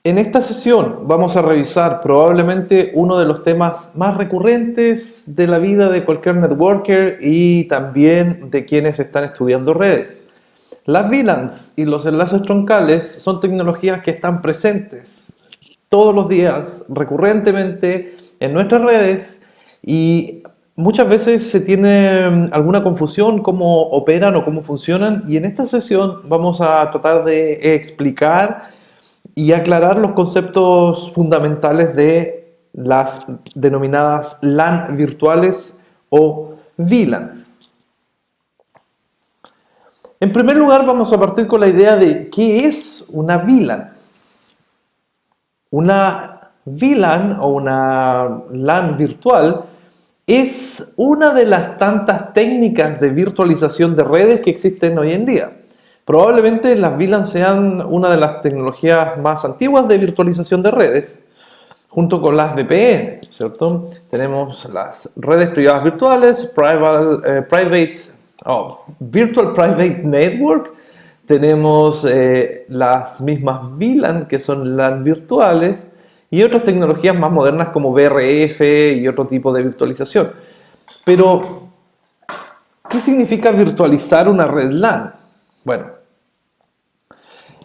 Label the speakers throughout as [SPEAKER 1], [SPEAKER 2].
[SPEAKER 1] En esta sesión vamos a revisar probablemente uno de los temas más recurrentes de la vida de cualquier networker y también de quienes están estudiando redes. Las VLANs y los enlaces troncales son tecnologías que están presentes todos los días, recurrentemente en nuestras redes, y muchas veces se tiene alguna confusión cómo operan o cómo funcionan, y en esta sesión vamos a tratar de explicar y aclarar los conceptos fundamentales de las denominadas LAN virtuales o VLANs. En primer lugar, vamos a partir con la idea de qué es una VLAN. Una VLAN o una LAN virtual es una de las tantas técnicas de virtualización de redes que existen hoy en día. Probablemente las VLAN sean una de las tecnologías más antiguas de virtualización de redes, junto con las VPN, ¿cierto? Tenemos las redes privadas virtuales, Virtual Private Network, tenemos las mismas VLAN, que son LAN virtuales, y otras tecnologías más modernas como VRF y otro tipo de virtualización. Pero, ¿qué significa virtualizar una red LAN? Bueno,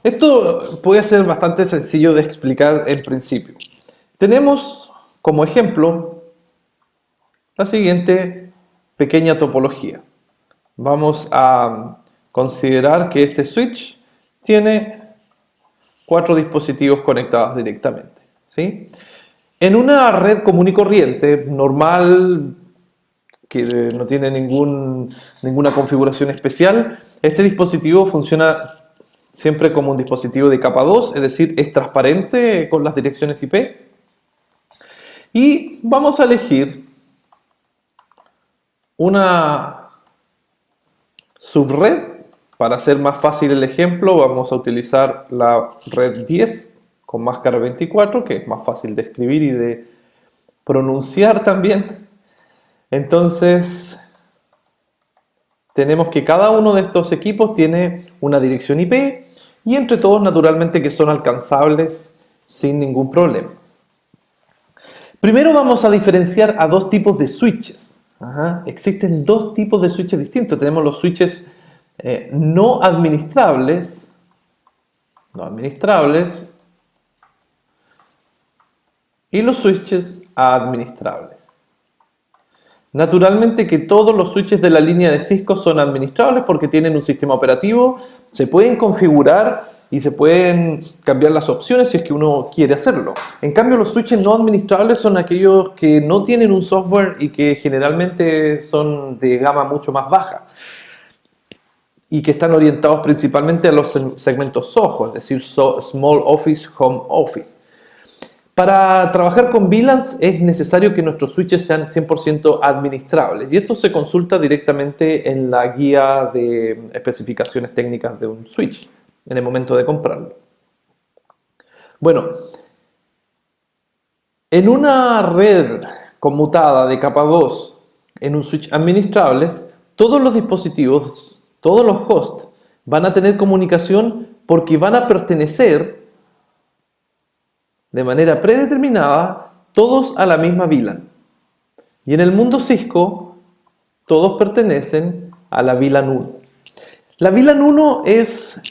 [SPEAKER 1] esto puede ser bastante sencillo de explicar en principio. Tenemos como ejemplo la siguiente pequeña topología. Vamos a considerar que este switch tiene 4 dispositivos conectados directamente, ¿sí? En una red común y corriente, normal, que no tiene ninguna configuración especial, este dispositivo funciona siempre como un dispositivo de capa 2, es decir, es transparente con las direcciones IP. Y vamos a elegir una subred. Para hacer más fácil el ejemplo, vamos a utilizar la red 10 con máscara 24, que es más fácil de escribir y de pronunciar también. Entonces, tenemos que cada uno de estos equipos tiene una dirección IP y entre todos naturalmente que son alcanzables sin ningún problema. Primero vamos a diferenciar a dos tipos de switches. Existen dos tipos de switches distintos. Tenemos los switches no administrables y los switches administrables. Naturalmente que todos los switches de la línea de Cisco son administrables porque tienen un sistema operativo, se pueden configurar y se pueden cambiar las opciones si es que uno quiere hacerlo. En cambio, los switches no administrables son aquellos que no tienen un software y que generalmente son de gama mucho más baja y que están orientados principalmente a los segmentos SOHO, es decir, Small Office, Home Office. Para trabajar con VLANs es necesario que nuestros switches sean 100% administrables y esto se consulta directamente en la guía de especificaciones técnicas de un switch en el momento de comprarlo. Bueno, en una red conmutada de capa 2 en un switch administrables, todos los dispositivos, todos los hosts van a tener comunicación porque van a pertenecer de manera predeterminada todos a la misma VLAN. Y en el mundo Cisco, todos pertenecen a la VLAN 1. La VLAN 1 es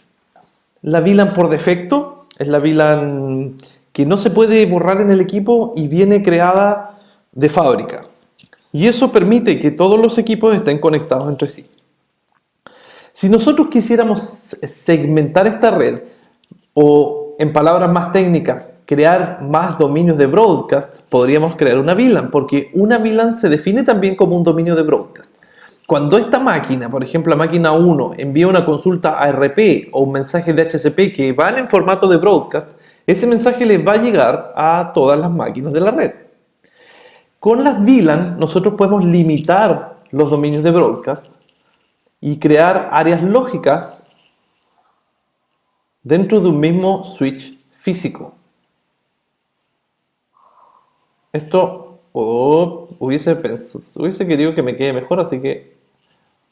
[SPEAKER 1] la VLAN por defecto, es la VLAN que no se puede borrar en el equipo y viene creada de fábrica. Y eso permite que todos los equipos estén conectados entre sí. Si nosotros quisiéramos segmentar esta red o, en palabras más técnicas, crear más dominios de broadcast, podríamos crear una VLAN, porque una VLAN se define también como un dominio de broadcast. Cuando esta máquina, por ejemplo la máquina 1, envía una consulta ARP o un mensaje de HCP que van en formato de broadcast, ese mensaje le va a llegar a todas las máquinas de la red. Con las VLAN nosotros podemos limitar los dominios de broadcast y crear áreas lógicas dentro de un mismo switch físico. Esto hubiese querido que me quede mejor, así que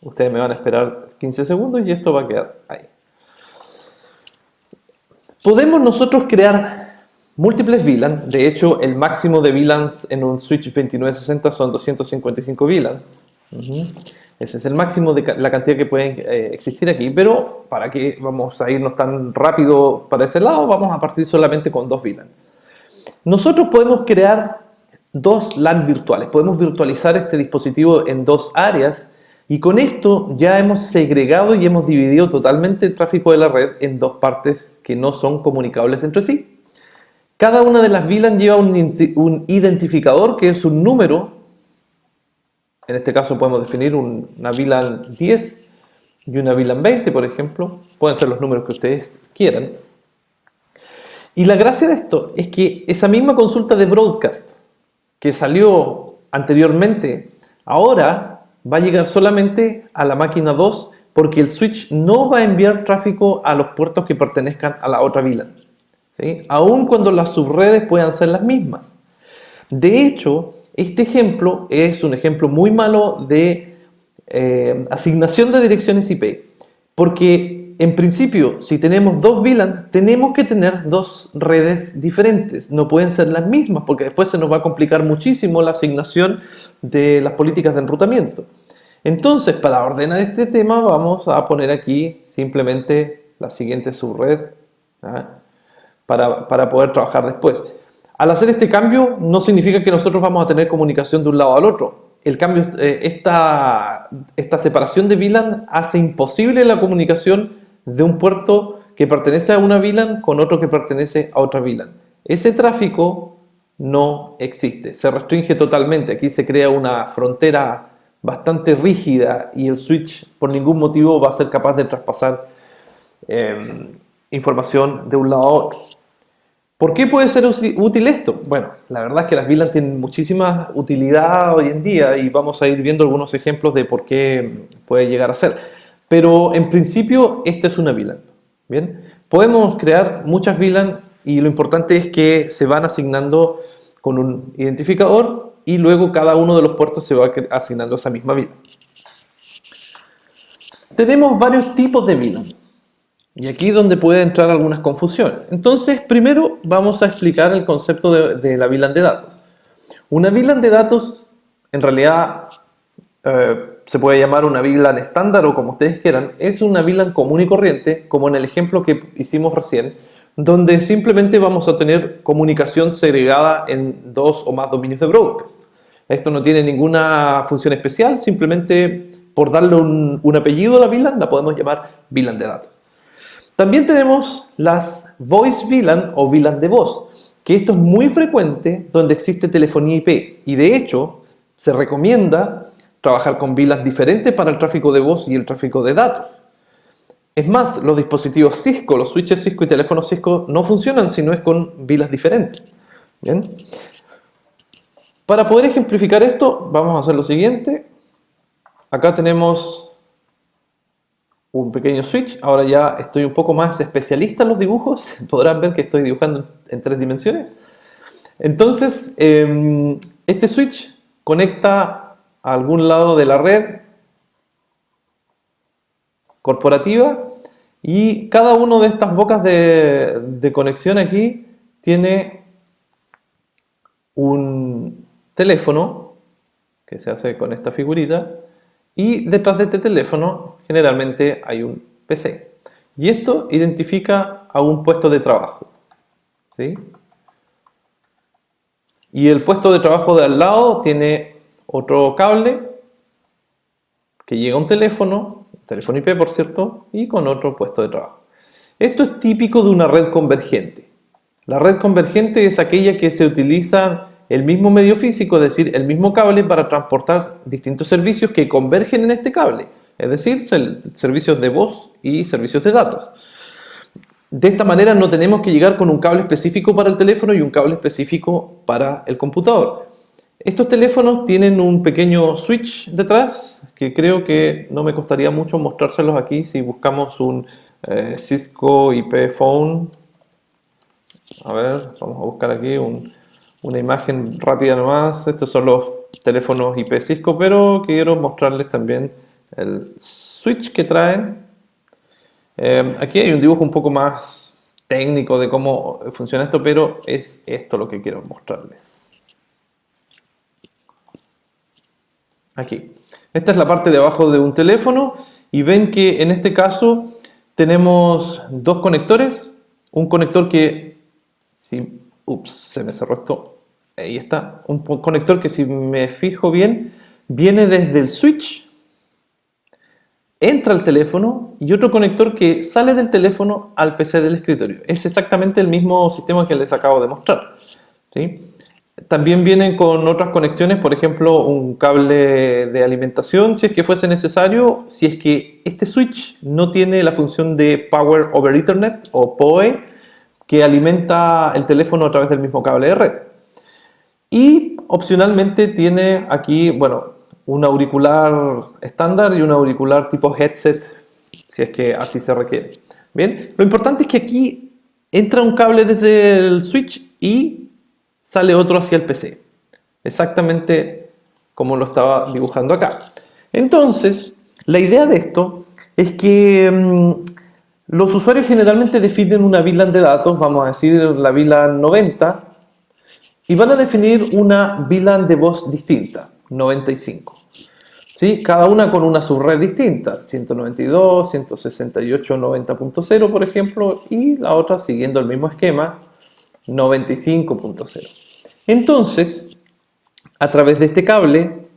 [SPEAKER 1] ustedes me van a esperar 15 segundos y esto va a quedar ahí. Podemos nosotros crear múltiples VLAN. De hecho, el máximo de VLANs en un switch 2960 son 255 VLANs. Ese es el máximo de la cantidad que pueden existir aquí, pero para que vamos a irnos tan rápido para ese lado, vamos a partir solamente con 2 VLAN. Nosotros podemos crear 2 LAN virtuales, podemos virtualizar este dispositivo en 2 áreas y con esto ya hemos segregado y hemos dividido totalmente el tráfico de la red en 2 partes que no son comunicables entre sí. Cada una de las VLAN lleva un identificador que es un número. En este caso podemos definir una VLAN 10 y una VLAN 20, por ejemplo. Pueden ser los números que ustedes quieran. Y la gracia de esto es que esa misma consulta de broadcast que salió anteriormente, ahora va a llegar solamente a la máquina 2 porque el switch no va a enviar tráfico a los puertos que pertenezcan a la otra VLAN, ¿sí? Aun cuando las subredes puedan ser las mismas. De hecho, este ejemplo es un ejemplo muy malo de asignación de direcciones IP, porque en principio, si tenemos 2 VLAN, tenemos que tener 2 redes diferentes, no pueden ser las mismas, porque después se nos va a complicar muchísimo la asignación de las políticas de enrutamiento. Entonces, para ordenar este tema, vamos a poner aquí simplemente la siguiente subred, ¿ah? para poder trabajar después. Al hacer este cambio, no significa que nosotros vamos a tener comunicación de un lado al otro. El cambio, esta separación de VLAN hace imposible la comunicación de un puerto que pertenece a una VLAN con otro que pertenece a otra VLAN. Ese tráfico no existe, se restringe totalmente. Aquí se crea una frontera bastante rígida y el switch por ningún motivo va a ser capaz de traspasar información de un lado a otro. ¿Por qué puede ser útil esto? Bueno, la verdad es que las VLAN tienen muchísima utilidad hoy en día y vamos a ir viendo algunos ejemplos de por qué puede llegar a ser. Pero en principio, esta es una VLAN. ¿Bien? Podemos crear muchas VLAN y lo importante es que se van asignando con un identificador y luego cada uno de los puertos se va asignando a esa misma VLAN. Tenemos varios tipos de VLAN. Y aquí es donde puede entrar algunas confusiones. Entonces, primero vamos a explicar el concepto de la VLAN de datos. Una VLAN de datos, en realidad, se puede llamar una VLAN estándar o como ustedes quieran. Es una VLAN común y corriente, como en el ejemplo que hicimos recién, donde simplemente vamos a tener comunicación segregada en 2 o más dominios de broadcast. Esto no tiene ninguna función especial, simplemente por darle un apellido a la VLAN, la podemos llamar VLAN de datos. También tenemos las Voice VLAN o VLAN de voz, que esto es muy frecuente donde existe telefonía IP y de hecho se recomienda trabajar con VLANs diferentes para el tráfico de voz y el tráfico de datos. Es más, los dispositivos Cisco, los switches Cisco y teléfonos Cisco no funcionan si no es con VLANs diferentes. ¿Bien? Para poder ejemplificar esto, vamos a hacer lo siguiente. Acá tenemos un pequeño switch. Ahora ya estoy un poco más especialista en los dibujos. Podrán ver que estoy dibujando en 3 dimensiones. Entonces, este switch conecta a algún lado de la red corporativa y cada una de estas bocas de conexión aquí tiene un teléfono que se hace con esta figurita. Y detrás de este teléfono generalmente hay un PC. Y esto identifica a un puesto de trabajo, ¿sí? Y el puesto de trabajo de al lado tiene otro cable que llega a un teléfono IP por cierto, y con otro puesto de trabajo. Esto es típico de una red convergente. La red convergente es aquella que se utiliza el mismo medio físico, es decir, el mismo cable para transportar distintos servicios que convergen en este cable, es decir, servicios de voz y servicios de datos. De esta manera no tenemos que llegar con un cable específico para el teléfono y un cable específico para el computador. Estos teléfonos tienen un pequeño switch detrás, que creo que no me costaría mucho mostrárselos aquí si buscamos un Cisco IP Phone. A ver, vamos a buscar aquí una imagen rápida nomás. Estos son los teléfonos IP Cisco, pero quiero mostrarles también el switch que traen. Aquí hay un dibujo un poco más técnico de cómo funciona esto, pero es esto lo que quiero mostrarles. Aquí. Esta es la parte de abajo de un teléfono y ven que en este caso tenemos dos conectores. Un conector que, si, ups, se me cerró esto. Ahí está. Un conector que, si me fijo bien, viene desde el switch, entra al teléfono, y otro conector que sale del teléfono al PC del escritorio. Es exactamente el mismo sistema que les acabo de mostrar, ¿sí? También vienen con otras conexiones, por ejemplo, un cable de alimentación, si es que fuese necesario, si es que este switch no tiene la función de Power over Ethernet o PoE, que alimenta el teléfono a través del mismo cable de red. Y opcionalmente tiene aquí, bueno, un auricular estándar y un auricular tipo headset, si es que así se requiere. Bien, lo importante es que aquí entra un cable desde el switch y sale otro hacia el PC, exactamente como lo estaba dibujando acá. Entonces, la idea de esto es que los usuarios generalmente definen una VLAN de datos, vamos a decir la VLAN 90, y van a definir una VLAN de voz distinta, 95. ¿Sí? Cada una con una subred distinta, 192, 168.90.0 por ejemplo, y la otra siguiendo el mismo esquema, 95.0. Entonces, a través de este cable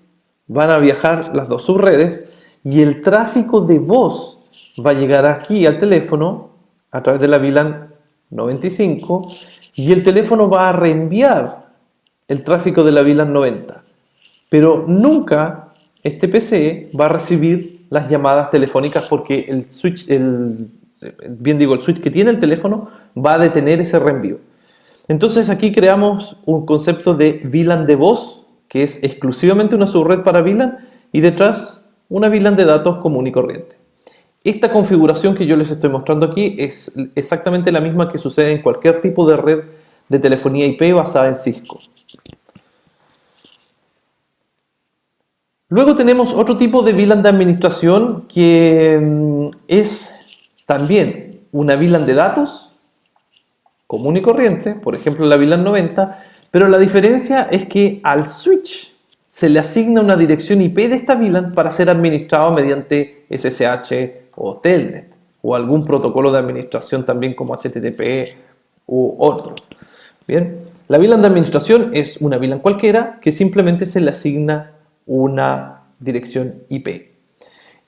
[SPEAKER 1] van a viajar las dos subredes y el tráfico de voz va a llegar aquí al teléfono a través de la VLAN 95 y el teléfono va a reenviar el tráfico de la VLAN 90. Pero nunca este PC va a recibir las llamadas telefónicas porque el switch, el switch que tiene el teléfono va a detener ese reenvío. Entonces aquí creamos un concepto de VLAN de voz, que es exclusivamente una subred para VLAN, y detrás una VLAN de datos común y corriente. Esta configuración que yo les estoy mostrando aquí es exactamente la misma que sucede en cualquier tipo de red de telefonía IP basada en Cisco. Luego tenemos otro tipo de VLAN de administración que es también una VLAN de datos común y corriente, por ejemplo la VLAN 90, pero la diferencia es que al switch se le asigna una dirección IP de esta VLAN para ser administrado mediante SSH o Telnet o algún protocolo de administración también como HTTP u otro. Bien, la VLAN de administración es una VLAN cualquiera que simplemente se le asigna una dirección IP.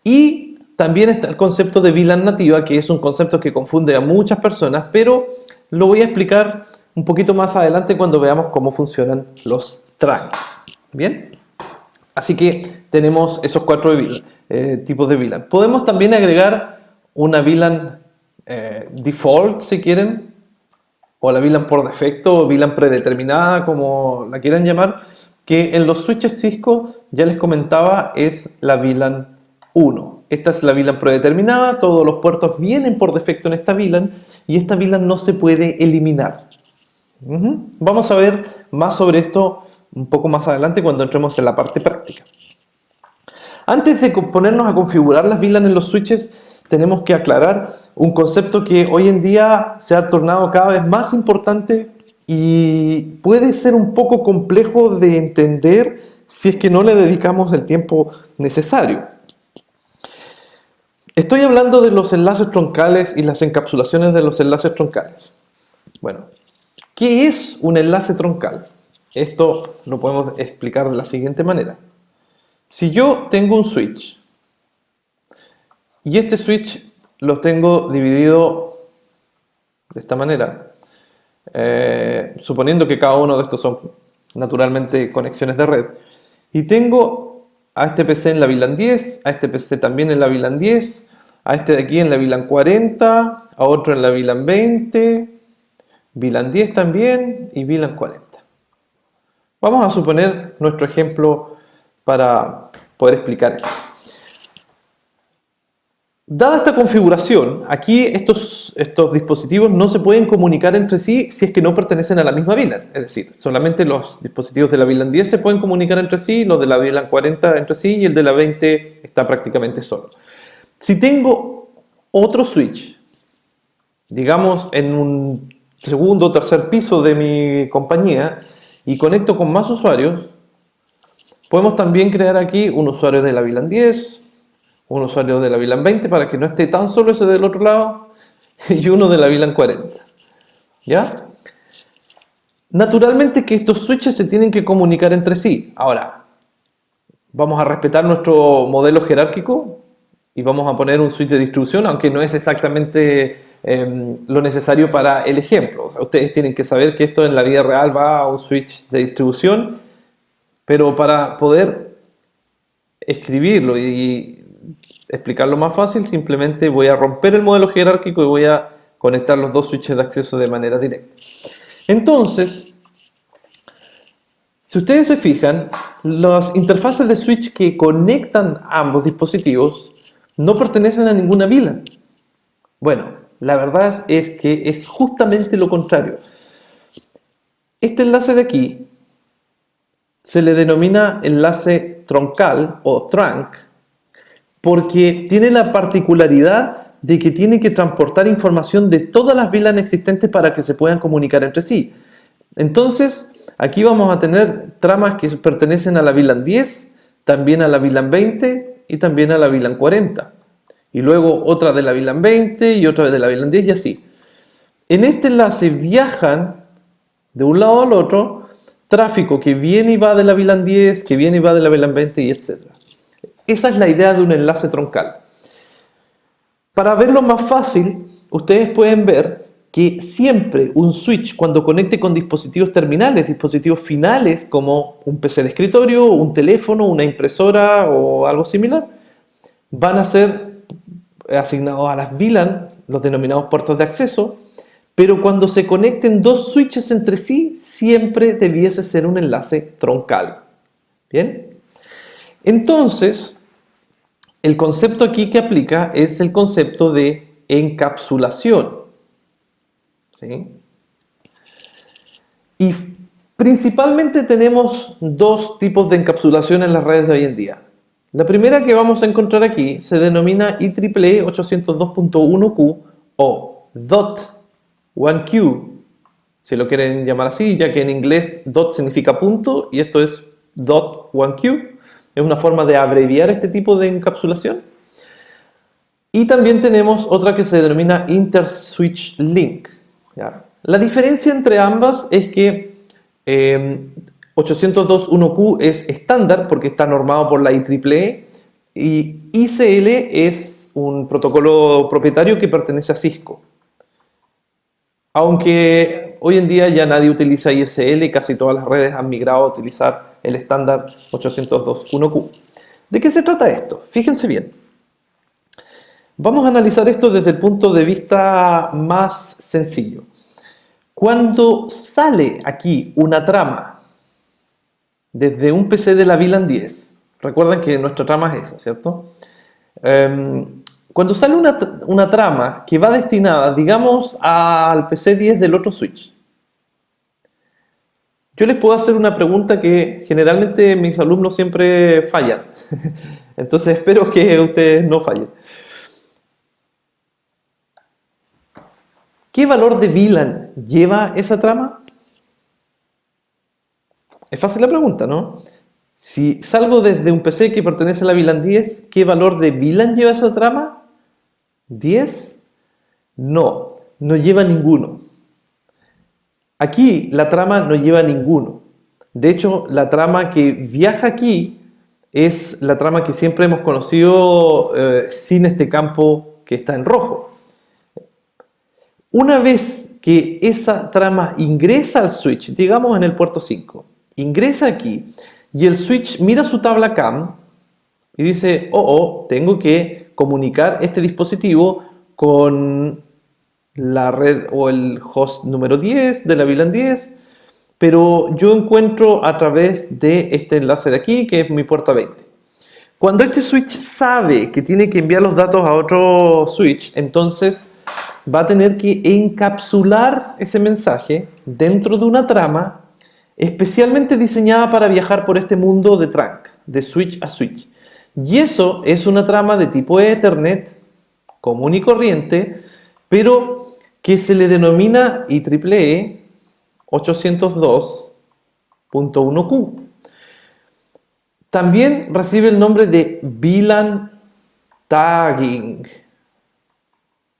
[SPEAKER 1] Y también está el concepto de VLAN nativa, que es un concepto que confunde a muchas personas, pero lo voy a explicar un poquito más adelante cuando veamos cómo funcionan los trunks. Bien, así que tenemos esos cuatro tipos de VLAN. Podemos también agregar una VLAN default, si quieren, o la VLAN por defecto, o VLAN predeterminada, como la quieran llamar, que en los switches Cisco, ya les comentaba, es la VLAN 1. Esta es la VLAN predeterminada, todos los puertos vienen por defecto en esta VLAN y esta VLAN no se puede eliminar. Vamos a ver más sobre esto un poco más adelante cuando entremos en la parte práctica. Antes de ponernos a configurar las VLAN en los switches, tenemos que aclarar un concepto que hoy en día se ha tornado cada vez más importante y puede ser un poco complejo de entender si es que no le dedicamos el tiempo necesario. Estoy hablando de los enlaces troncales y las encapsulaciones de los enlaces troncales. Bueno, ¿qué es un enlace troncal? Esto lo podemos explicar de la siguiente manera. Si yo tengo un switch y este switch lo tengo dividido de esta manera, suponiendo que cada uno de estos son naturalmente conexiones de red, y tengo a este PC en la VLAN 10, a este PC también en la VLAN 10, a este de aquí en la VLAN 40, a otro en la VLAN 20, VLAN 10 también y VLAN 40. Vamos a suponer nuestro ejemplo para poder explicar esto. Dada esta configuración, aquí estos dispositivos no se pueden comunicar entre sí si es que no pertenecen a la misma VLAN. Es decir, solamente los dispositivos de la VLAN 10 se pueden comunicar entre sí, los de la VLAN 40 entre sí y el de la 20 está prácticamente solo. Si tengo otro switch digamos, en un segundo o tercer piso de mi compañía y conecto con más usuarios, podemos también crear aquí un usuario de la VLAN 10, un usuario de la VLAN 20 para que no esté tan solo ese del otro lado y uno de la VLAN 40. ¿Ya? Naturalmente que estos switches se tienen que comunicar entre sí. Ahora, vamos a respetar nuestro modelo jerárquico y vamos a poner un switch de distribución, aunque no es exactamente lo necesario para el ejemplo. O sea, ustedes tienen que saber que esto en la vida real va a un switch de distribución, pero para poder escribirlo y explicarlo más fácil, simplemente voy a romper el modelo jerárquico y voy a conectar los dos switches de acceso de manera directa. Entonces, si ustedes se fijan, las interfaces de switch que conectan ambos dispositivos no pertenecen a ninguna VLAN. Bueno, la verdad es que es justamente lo contrario. Este enlace de aquí se le denomina enlace troncal o trunk porque tiene la particularidad de que tiene que transportar información de todas las VLAN existentes para que se puedan comunicar entre sí. Entonces, aquí vamos a tener tramas que pertenecen a la VLAN 10, también a la VLAN 20 y también a la VLAN 40. Y luego otra de la VLAN 20 y otra de la VLAN 10 y así. En este enlace viajan de un lado al otro tráfico que viene y va de la VLAN 10, que viene y va de la VLAN 20 y etc. Esa es la idea de un enlace troncal. Para verlo más fácil, ustedes pueden ver que siempre un switch, cuando conecte con dispositivos terminales, dispositivos finales como un PC de escritorio, un teléfono, una impresora o algo similar, van a ser asignados a las VLAN, los denominados puertos de acceso, pero cuando se conecten dos switches entre sí, siempre debiese ser un enlace troncal. ¿Bien? Entonces, el concepto aquí que aplica es el concepto de encapsulación. ¿Sí? Y principalmente tenemos dos tipos de encapsulación en las redes de hoy en día. La primera que vamos a encontrar aquí se denomina IEEE 802.1q o .1q, si lo quieren llamar así, ya que en inglés dot significa punto y esto es .1q. Es una forma de abreviar este tipo de encapsulación. Y también tenemos otra que se denomina Inter-Switch Link. ¿Ya? La diferencia entre ambas es que 802.1q es estándar porque está normado por la IEEE y ICL es un protocolo propietario que pertenece a Cisco. Aunque hoy en día ya nadie utiliza ISL y casi todas las redes han migrado a utilizar el estándar 802.1q. ¿De qué se trata esto? Fíjense bien. Vamos a analizar esto desde el punto de vista más sencillo. Cuando sale aquí una trama desde un PC de la VLAN 10, recuerden que nuestra trama es esa, ¿cierto? Cuando sale una trama que va destinada, digamos, al PC 10 del otro switch, yo les puedo hacer una pregunta que generalmente mis alumnos siempre fallan. Entonces espero que ustedes no fallen. ¿Qué valor de VLAN lleva esa trama? Es fácil la pregunta, ¿no? Si salgo desde un PC que pertenece a la VLAN 10, ¿qué valor de VLAN lleva esa trama? ¿10? No, no lleva ninguno. Aquí la trama no lleva ninguno. De hecho, la trama que viaja aquí es la trama que siempre hemos conocido sin este campo que está en rojo. Una vez que esa trama ingresa al switch, digamos en el puerto 5, ingresa aquí y el switch mira su tabla CAM y dice, tengo que comunicar este dispositivo con la red o el host número 10 de la VLAN 10, pero yo encuentro a través de este enlace de aquí, que es mi puerta 20. Cuando este switch sabe que tiene que enviar los datos a otro switch, entonces va a tener que encapsular ese mensaje dentro de una trama especialmente diseñada para viajar por este mundo de trunk, de switch a switch. Y eso es una trama de tipo Ethernet común y corriente, pero que se le denomina IEEE 802.1Q. También recibe el nombre de VLAN tagging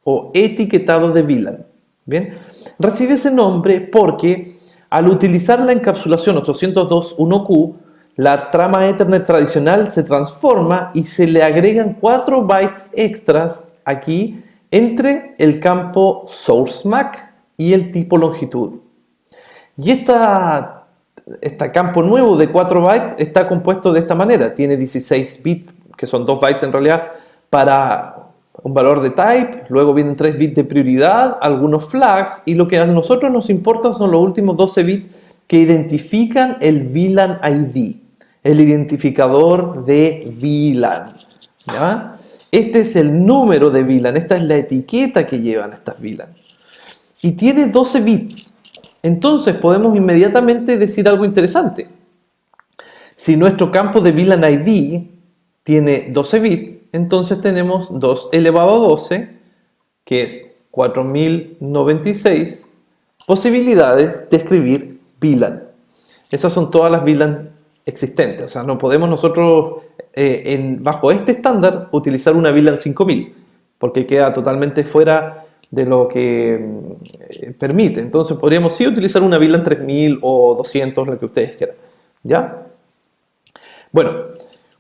[SPEAKER 1] o etiquetado de VLAN. Bien, recibe ese nombre porque al utilizar la encapsulación 802.1Q, la trama Ethernet tradicional se transforma y se le agregan 4 bytes extras aquí entre el campo source MAC y el tipo longitud. Y este campo nuevo de 4 bytes está compuesto de esta manera. Tiene 16 bits, que son 2 bytes en realidad, para un valor de type. Luego vienen 3 bits de prioridad, algunos flags. Y lo que a nosotros nos importa son los últimos 12 bits que identifican el VLAN ID, el identificador de VLAN. ¿Ya? Este es el número de VLAN. Esta es la etiqueta que llevan estas VLAN. Y tiene 12 bits. Entonces podemos inmediatamente decir algo interesante. Si nuestro campo de VLAN ID tiene 12 bits, entonces tenemos 2 elevado a 12, que es 4096 posibilidades de escribir VLAN. Esas son todas las VLAN existentes. O sea, no podemos nosotros, bajo este estándar, utilizar una VLAN 5000, porque queda totalmente fuera de lo que permite. Entonces podríamos sí utilizar una VLAN 3000 o 200, lo que ustedes quieran. ¿Ya? Bueno,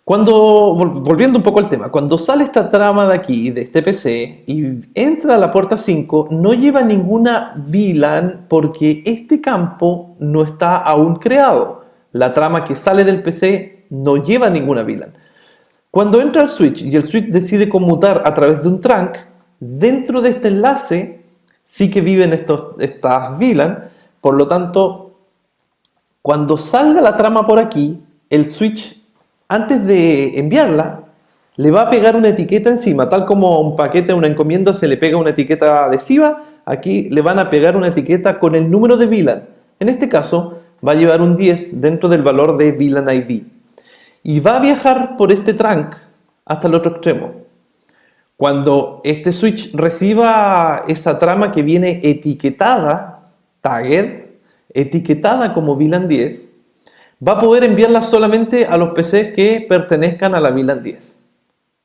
[SPEAKER 1] volviendo un poco al tema, cuando sale esta trama de aquí, de este PC, y entra a la puerta 5, no lleva ninguna VLAN porque este campo no está aún creado. La trama que sale del PC no lleva ninguna VLAN. Cuando entra al switch y el switch decide conmutar a través de un trunk, dentro de este enlace sí que viven estas VLAN. Por lo tanto, cuando salga la trama por aquí, el switch, antes de enviarla, le va a pegar una etiqueta encima, tal como a un paquete, a una encomienda se le pega una etiqueta adhesiva. Aquí le van a pegar una etiqueta con el número de VLAN. En este caso va a llevar un 10 dentro del valor de VLAN ID y va a viajar por este trunk hasta el otro extremo. Cuando este switch reciba esa trama que viene etiquetada, tagged, etiquetada como VLAN 10, va a poder enviarla solamente a los PCs que pertenezcan a la VLAN 10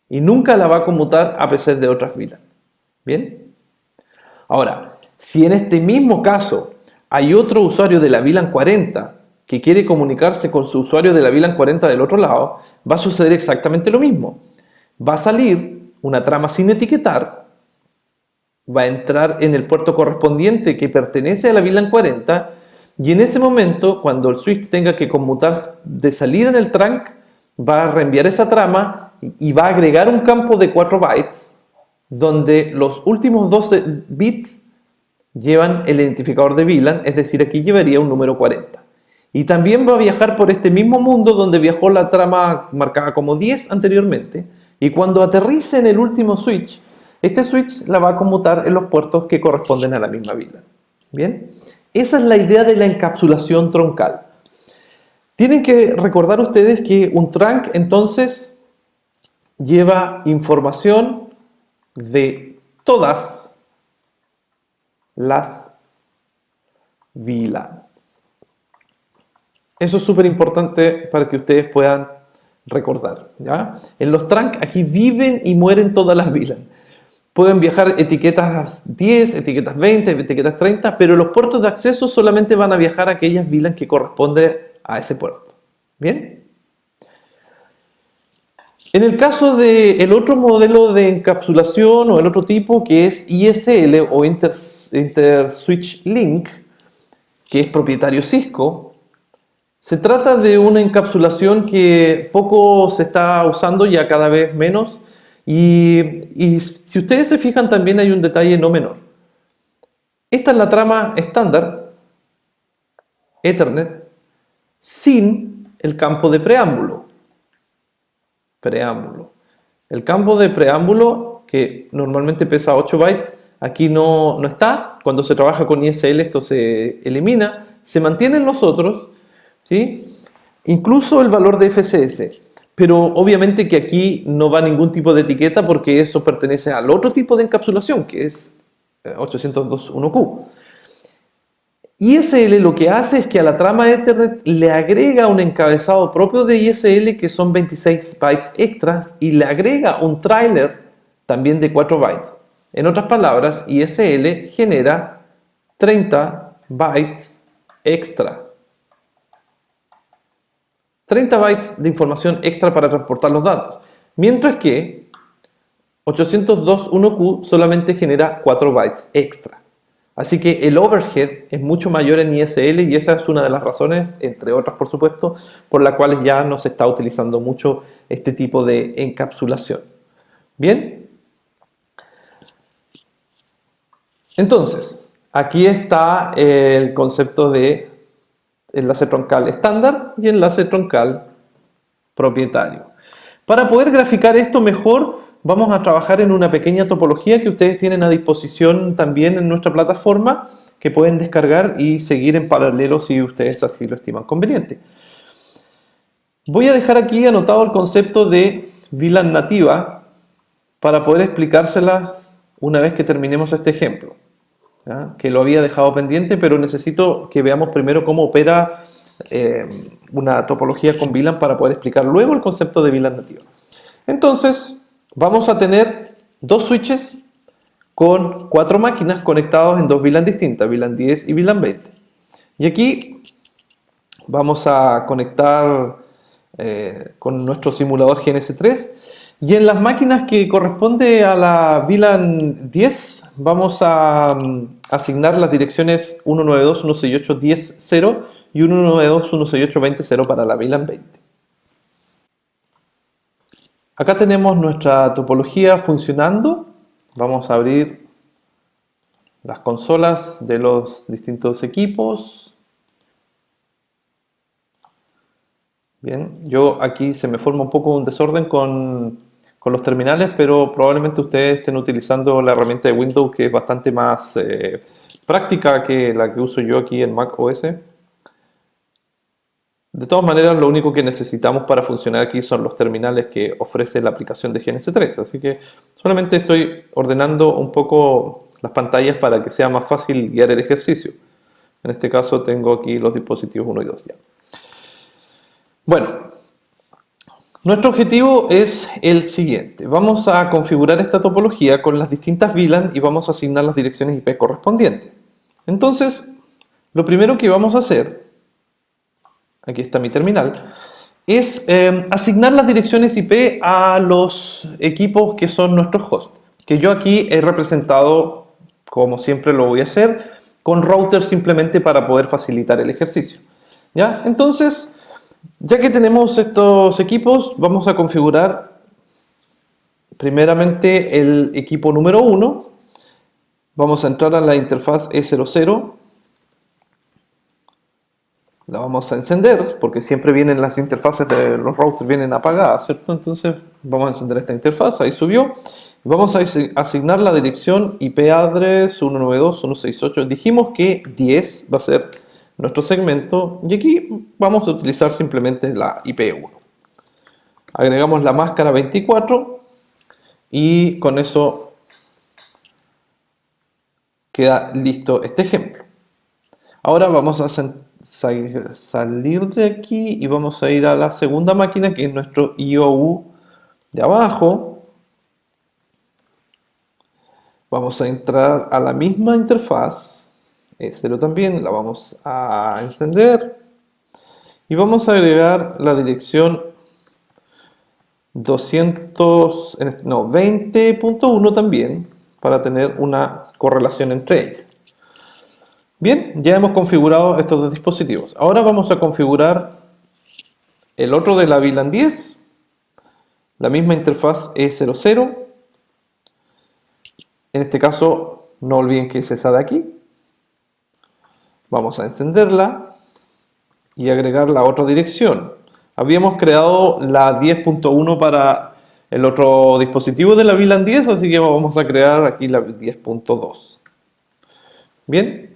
[SPEAKER 1] y nunca la va a conmutar a PCs de otras VLAN. ¿Bien? Ahora, si en este mismo caso hay otro usuario de la VLAN 40 que quiere comunicarse con su usuario de la VLAN 40 del otro lado, va a suceder exactamente lo mismo. Va a salir una trama sin etiquetar, va a entrar en el puerto correspondiente que pertenece a la VLAN 40 y en ese momento, cuando el switch tenga que conmutar de salida en el trunk, va a reenviar esa trama y va a agregar un campo de 4 bytes donde los últimos 12 bits llevan el identificador de VLAN, es decir, aquí llevaría un número 40. Y también va a viajar por este mismo mundo donde viajó la trama marcada como 10 anteriormente. Y cuando aterrice en el último switch, este switch la va a conmutar en los puertos que corresponden a la misma VLAN. ¿Bien? Esa es la idea de la encapsulación troncal. Tienen que recordar ustedes que un trunk entonces lleva información de todas las VLAN. Eso es súper importante para que ustedes puedan recordar, ¿ya? En los trunks aquí viven y mueren todas las VLAN. Pueden viajar etiquetas 10, etiquetas 20, etiquetas 30, pero los puertos de acceso solamente van a viajar a aquellas VLAN que corresponden a ese puerto. ¿Bien? En el caso del otro modelo de encapsulación o el otro tipo que es ISL o Inter-Switch Link, que es propietario Cisco, se trata de una encapsulación que poco se está usando, ya cada vez menos, y si ustedes se fijan también hay un detalle no menor. Esta es la trama estándar Ethernet sin el campo de preámbulo. El campo de preámbulo, que normalmente pesa 8 bytes, aquí no está. Cuando se trabaja con ISL esto se elimina, se mantienen los otros, ¿sí? Incluso el valor de FSS, pero obviamente que aquí no va ningún tipo de etiqueta porque eso pertenece al otro tipo de encapsulación que es 802.1q. ISL lo que hace es que a la trama Ethernet le agrega un encabezado propio de ISL que son 26 bytes extras y le agrega un trailer también de 4 bytes. En otras palabras, ISL genera 30 bytes extra. 30 bytes de información extra para transportar los datos. Mientras que 802.1q solamente genera 4 bytes extra. Así que el overhead es mucho mayor en ISL y esa es una de las razones, entre otras por supuesto, por las cuales ya no se está utilizando mucho este tipo de encapsulación. Bien. Entonces, aquí está el concepto de enlace troncal estándar y enlace troncal propietario. Para poder graficar esto mejor, vamos a trabajar en una pequeña topología que ustedes tienen a disposición también en nuestra plataforma, que pueden descargar y seguir en paralelo si ustedes así lo estiman conveniente. Voy a dejar aquí anotado el concepto de VLAN nativa para poder explicárselas una vez que terminemos este ejemplo, ¿ya? Que lo había dejado pendiente, pero necesito que veamos primero cómo opera una topología con VLAN para poder explicar luego el concepto de VLAN nativa. Entonces, vamos a tener dos switches con 4 máquinas conectados en dos VLAN distintas, VLAN 10 y VLAN 20. Y aquí vamos a conectar con nuestro simulador GNS3 y en las máquinas que corresponde a la VLAN 10 vamos a asignar las direcciones 192.168.10.0 y 192.168.20.0 para la VLAN 20. Acá tenemos nuestra topología funcionando. Vamos a abrir las consolas de los distintos equipos. Bien, yo aquí se me forma un poco un desorden con los terminales, pero probablemente ustedes estén utilizando la herramienta de Windows que es bastante más práctica que la que uso yo aquí en Mac OS. De todas maneras, lo único que necesitamos para funcionar aquí son los terminales que ofrece la aplicación de GNS3. Así que solamente estoy ordenando un poco las pantallas para que sea más fácil guiar el ejercicio. En este caso tengo aquí los dispositivos 1 y 2 ya. Bueno, nuestro objetivo es el siguiente. Vamos a configurar esta topología con las distintas VLAN y vamos a asignar las direcciones IP correspondientes. Entonces, lo primero que vamos a hacer, aquí está mi terminal, es asignar las direcciones IP a los equipos que son nuestros hosts, que yo aquí he representado, como siempre lo voy a hacer, con router simplemente para poder facilitar el ejercicio. ¿Ya? Entonces, ya que tenemos estos equipos, vamos a configurar primeramente el equipo número 1. Vamos a entrar a la interfaz E00. La vamos a encender, porque siempre vienen las interfaces de los routers vienen apagadas, ¿cierto? Entonces vamos a encender esta interfaz, ahí subió. Vamos a asignar la dirección IP address 192.168. Dijimos que 10 va a ser nuestro segmento y aquí vamos a utilizar simplemente la IP1. Agregamos la máscara 24 y con eso queda listo este ejemplo. Ahora vamos a salir de aquí y vamos a ir a la segunda máquina, que es nuestro IOU de abajo. Vamos a entrar a la misma interfaz, E0 también, la vamos a encender y vamos a agregar la dirección 20.1 también para tener una correlación entre ellas. Bien, ya hemos configurado estos dos dispositivos. Ahora vamos a configurar el otro de la VLAN 10, la misma interfaz E00. En este caso, no olviden que es esa de aquí. Vamos a encenderla y agregar la otra dirección. Habíamos creado la 10.1 para el otro dispositivo de la VLAN 10, así que vamos a crear aquí la 10.2. Bien.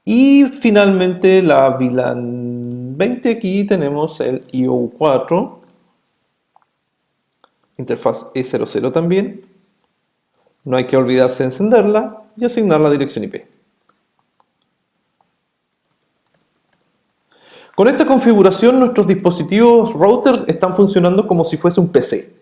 [SPEAKER 1] Y finalmente la VLAN 20, aquí tenemos el IO4, interfaz E00 también. No hay que olvidarse de encenderla y asignar la dirección IP. Con esta configuración nuestros dispositivos router están funcionando como si fuese un PC.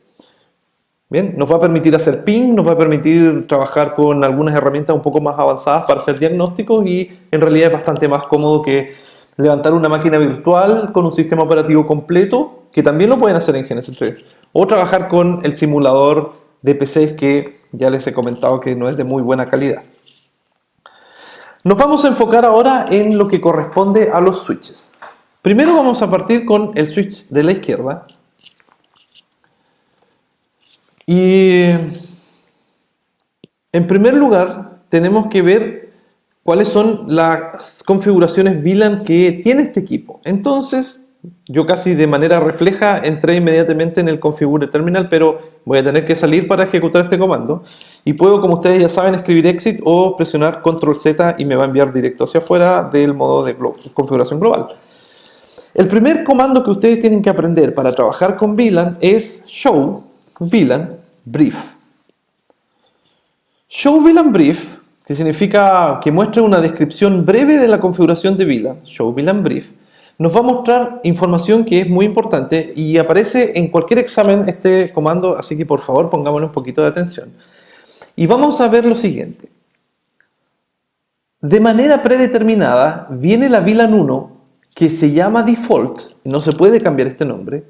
[SPEAKER 1] Bien, nos va a permitir hacer ping, nos va a permitir trabajar con algunas herramientas un poco más avanzadas para hacer diagnósticos y en realidad es bastante más cómodo que levantar una máquina virtual con un sistema operativo completo, que también lo pueden hacer en Genesis 3, o trabajar con el simulador de PCs que ya les he comentado que no es de muy buena calidad. Nos vamos a enfocar ahora en lo que corresponde a los switches. Primero vamos a partir con el switch de la izquierda. Y en primer lugar tenemos que ver cuáles son las configuraciones VLAN que tiene este equipo. Entonces yo casi de manera refleja entré inmediatamente en el Configure Terminal, pero voy a tener que salir para ejecutar este comando. Y puedo, como ustedes ya saben, escribir Exit o presionar Control Z y me va a enviar directo hacia afuera del modo de configuración global. El primer comando que ustedes tienen que aprender para trabajar con VLAN es Show VLAN Brief. Show VLAN Brief, que significa que muestra una descripción breve de la configuración de VLAN, Show VLAN Brief, nos va a mostrar información que es muy importante y aparece en cualquier examen este comando, así que por favor pongámosle un poquito de atención. Y vamos a ver lo siguiente. De manera predeterminada viene la VLAN 1, que se llama Default, no se puede cambiar este nombre,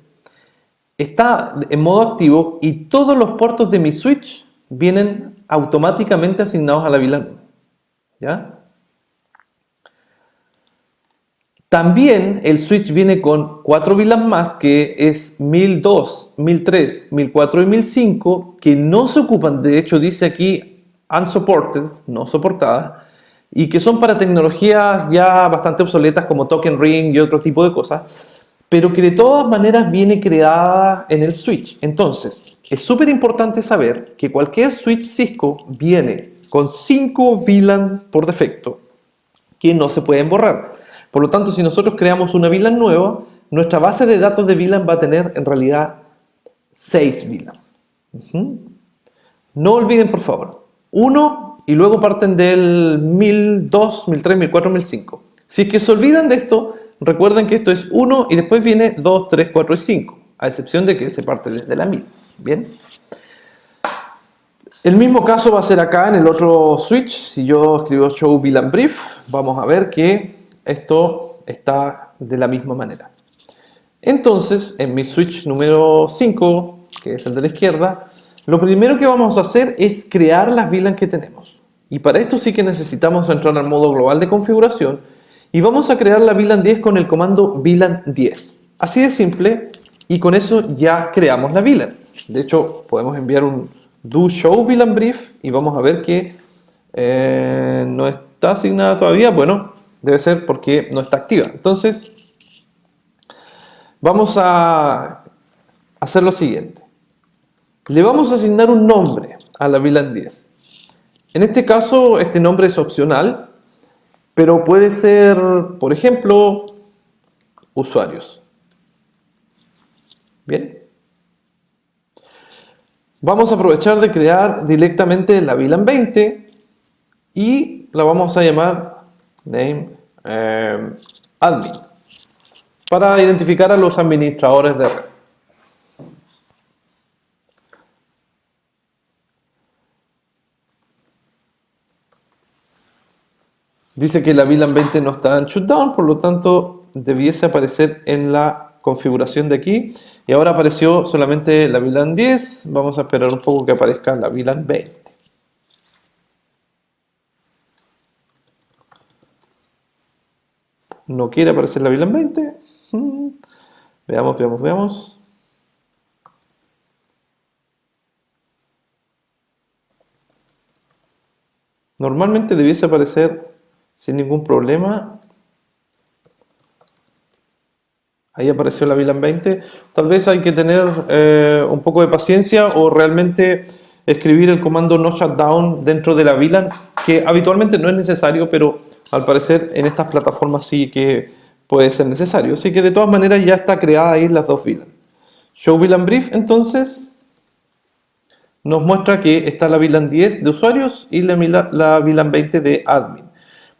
[SPEAKER 1] está en modo activo y todos los puertos de mi switch vienen automáticamente asignados a la VLAN 1. ¿Ya? También el switch viene con 4 VLAN más, que es 1002, 1003, 1004 y 1005, que no se ocupan, de hecho dice aquí unsupported, no soportadas, y que son para tecnologías ya bastante obsoletas como Token Ring y otro tipo de cosas, pero que de todas maneras viene creada en el switch. Entonces, es súper importante saber que cualquier switch Cisco viene con 5 VLAN por defecto, que no se pueden borrar. Por lo tanto, si nosotros creamos una VLAN nueva, nuestra base de datos de VLAN va a tener en realidad 6 VLAN. No olviden, por favor, 1 y luego parten del 1002, 1003, 1004, 1005. Si es que se olvidan de esto, recuerden que esto es 1 y después viene 2, 3, 4 y 5, a excepción de que se parte desde la 1000. Bien. El mismo caso va a ser acá en el otro switch. Si yo escribo Show VLAN Brief, vamos a ver que esto está de la misma manera. Entonces, en mi switch número 5, que es el de la izquierda, lo primero que vamos a hacer es crear las VLAN que tenemos. Y para esto sí que necesitamos entrar al modo global de configuración y vamos a crear la VLAN 10 con el comando VLAN 10. Así de simple, y con eso ya creamos la VLAN. De hecho, podemos enviar un do show VLAN brief y vamos a ver que no está asignada todavía. Bueno, debe ser porque no está activa. Entonces, vamos a hacer lo siguiente. Le vamos a asignar un nombre a la VLAN 10. En este caso, este nombre es opcional, pero puede ser, por ejemplo, usuarios. Bien. Vamos a aprovechar de crear directamente la VLAN 20 y la vamos a llamar name admin para identificar a los administradores de red. Dice que la VLAN 20 no está en shutdown, por lo tanto debiese aparecer en la configuración de aquí. Y ahora apareció solamente la VLAN 10. Vamos a esperar un poco que aparezca la VLAN 20. No quiere aparecer la VLAN 20. Veamos. Normalmente debiese aparecer sin ningún problema. Ahí apareció la VLAN 20. Tal vez hay que tener un poco de paciencia o realmente escribir el comando no shutdown dentro de la VLAN, que habitualmente no es necesario, pero al parecer en estas plataformas sí que puede ser necesario. Así que de todas maneras ya está creada ahí las dos VLAN. Show VLAN brief, entonces nos muestra que está la VLAN 10 de usuarios y la VLAN 20 de admin.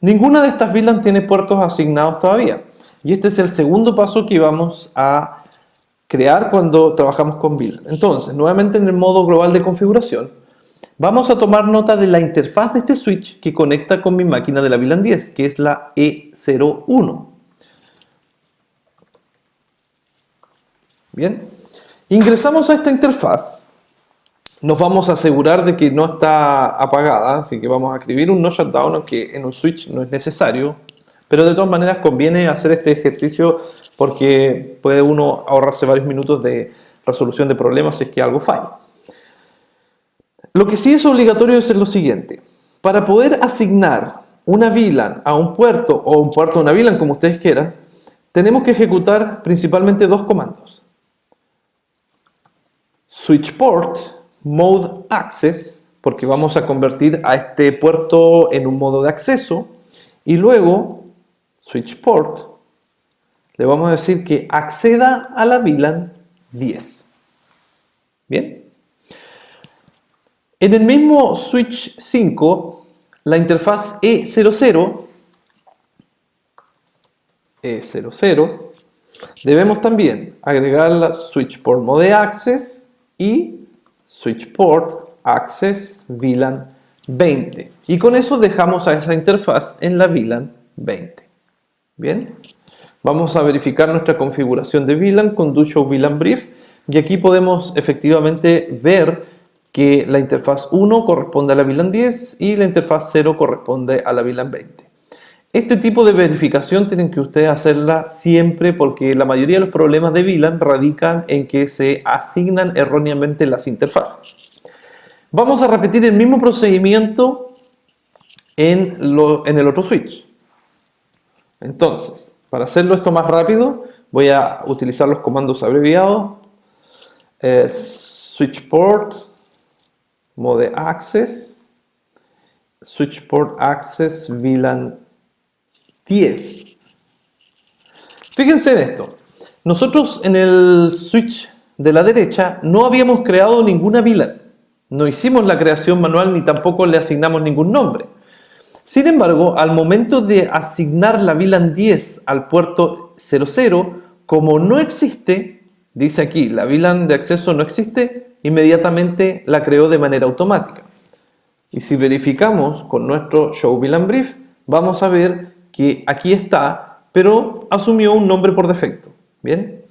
[SPEAKER 1] Ninguna de estas VLAN tiene puertos asignados todavía. Y este es el segundo paso que vamos a crear cuando trabajamos con VLAN. Entonces, nuevamente en el modo global de configuración, vamos a tomar nota de la interfaz de este switch que conecta con mi máquina de la VLAN 10, que es la E01. Bien, ingresamos a esta interfaz. Nos vamos a asegurar de que no está apagada, así que vamos a escribir un no shutdown, aunque en un switch no es necesario, pero de todas maneras conviene hacer este ejercicio porque puede uno ahorrarse varios minutos de resolución de problemas si es que algo falla. Lo que sí es obligatorio es lo siguiente: para poder asignar una VLAN a un puerto o un puerto a una VLAN, como ustedes quieran, tenemos que ejecutar principalmente dos comandos: switch port mode access, porque vamos a convertir a este puerto en un modo de acceso, y luego switch port le vamos a decir que acceda a la VLAN 10. Bien, en el mismo switch 5, la interfaz E00 debemos también agregar la switch port mode access y switch port access VLAN 20, y con eso dejamos a esa interfaz en la VLAN 20. Bien, vamos a verificar nuestra configuración de VLAN con do show VLAN brief, y aquí podemos efectivamente ver que la interfaz 1 corresponde a la VLAN 10 y la interfaz 0 corresponde a la VLAN 20. Este tipo de verificación tienen que ustedes hacerla siempre, porque la mayoría de los problemas de VLAN radican en que se asignan erróneamente las interfaces. Vamos a repetir el mismo procedimiento en el otro switch. Entonces, para hacerlo esto más rápido, voy a utilizar los comandos abreviados: switch port mode access, switch port access VLAN 10. Fíjense en esto. Nosotros en el switch de la derecha no habíamos creado ninguna VLAN. No hicimos la creación manual ni tampoco le asignamos ningún nombre. Sin embargo, al momento de asignar la VLAN 10 al puerto 00, como no existe, dice aquí, la VLAN de acceso no existe, inmediatamente la creó de manera automática. Y si verificamos con nuestro show VLAN brief, vamos a ver que aquí está, pero asumió un nombre por defecto. Bien,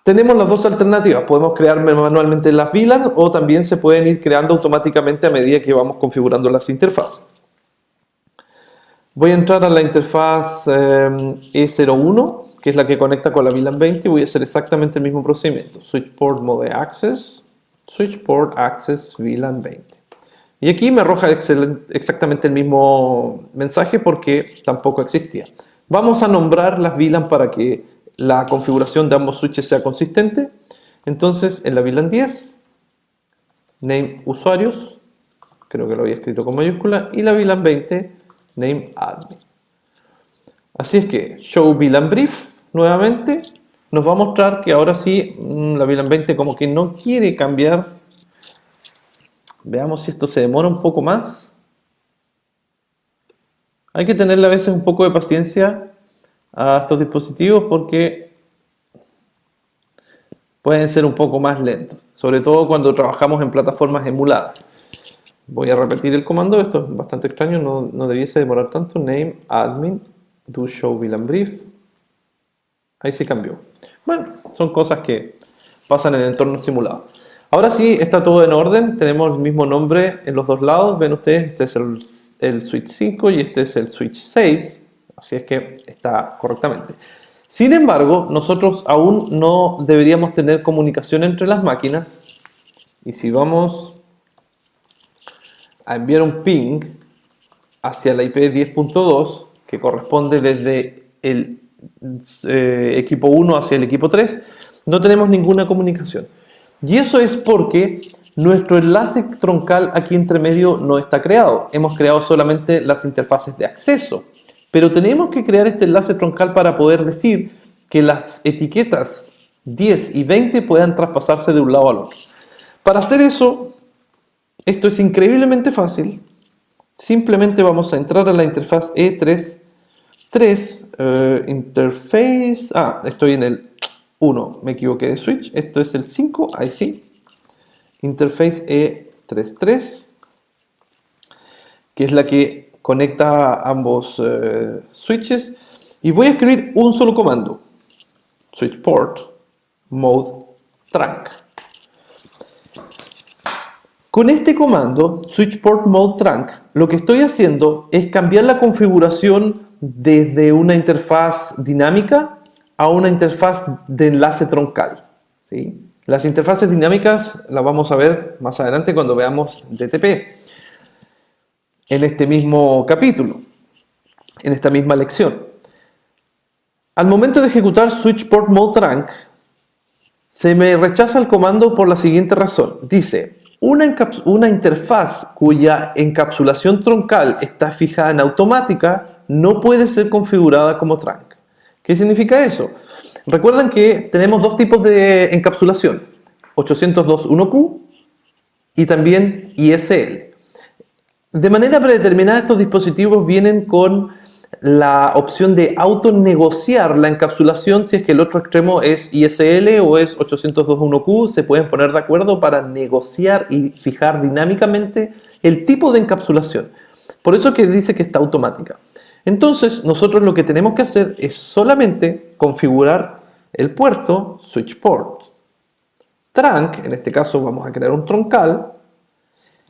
[SPEAKER 1] tenemos las dos alternativas: podemos crear manualmente las VLAN o también se pueden ir creando automáticamente a medida que vamos configurando las interfaces. Voy a entrar a la interfaz E01, que es la que conecta con la VLAN 20, y voy a hacer exactamente el mismo procedimiento: switch port mode access, switch port access VLAN 20. Y aquí me arroja exactamente el mismo mensaje porque tampoco existía. Vamos a nombrar las VLAN para que la configuración de ambos switches sea consistente. Entonces, en la VLAN 10, name usuarios, creo que lo había escrito con mayúscula, y la VLAN 20, name admin. Así es que show VLAN brief nuevamente nos va a mostrar que ahora sí la VLAN 20 como que no quiere cambiar. Veamos si esto se demora un poco más. Hay que tenerle a veces un poco de paciencia a estos dispositivos porque pueden ser un poco más lentos, sobre todo cuando trabajamos en plataformas emuladas. Voy a repetir el comando, esto es bastante extraño, no debiese demorar tanto. Name admin do show VLAN brief. Ahí sí cambió. Bueno, son cosas que pasan en el entorno simulado. Ahora sí está todo en orden, tenemos el mismo nombre en los dos lados. Ven ustedes, este es el switch 5 y este es el switch 6, así es que está correctamente. Sin embargo, nosotros aún no deberíamos tener comunicación entre las máquinas, y si vamos a enviar un ping hacia la IP 10.2, que corresponde desde el equipo 1 hacia el equipo 3, no tenemos ninguna comunicación. Y eso es porque nuestro enlace troncal aquí entre medio no está creado. Hemos creado solamente las interfaces de acceso. Pero tenemos que crear este enlace troncal para poder decir que las etiquetas 10 y 20 puedan traspasarse de un lado al otro. Para hacer eso, esto es increíblemente fácil. Simplemente vamos a entrar a la interfaz E3, interface, estoy en el 1, me equivoqué de switch, esto es el 5, ahí sí, interface E33, que es la que conecta ambos switches, y voy a escribir un solo comando, switch port mode trunc. Con este comando, switch port mode trunc, lo que estoy haciendo es cambiar la configuración desde una interfaz dinámica a una interfaz de enlace troncal, ¿sí? Las interfaces dinámicas las vamos a ver más adelante cuando veamos DTP, en este mismo capítulo, en esta misma lección. Al momento de ejecutar switch port mode trunc, se me rechaza el comando por la siguiente razón. Dice, una interfaz cuya encapsulación troncal está fijada en automática no puede ser configurada como trunc. ¿Qué significa eso? Recuerden que tenemos dos tipos de encapsulación, 802.1q y también ISL. De manera predeterminada, estos dispositivos vienen con la opción de autonegociar la encapsulación si es que el otro extremo es ISL o es 802.1q. Se pueden poner de acuerdo para negociar y fijar dinámicamente el tipo de encapsulación. Por eso que dice que está automática. Entonces, nosotros lo que tenemos que hacer es solamente configurar el puerto switch port trunc. En este caso vamos a crear un troncal.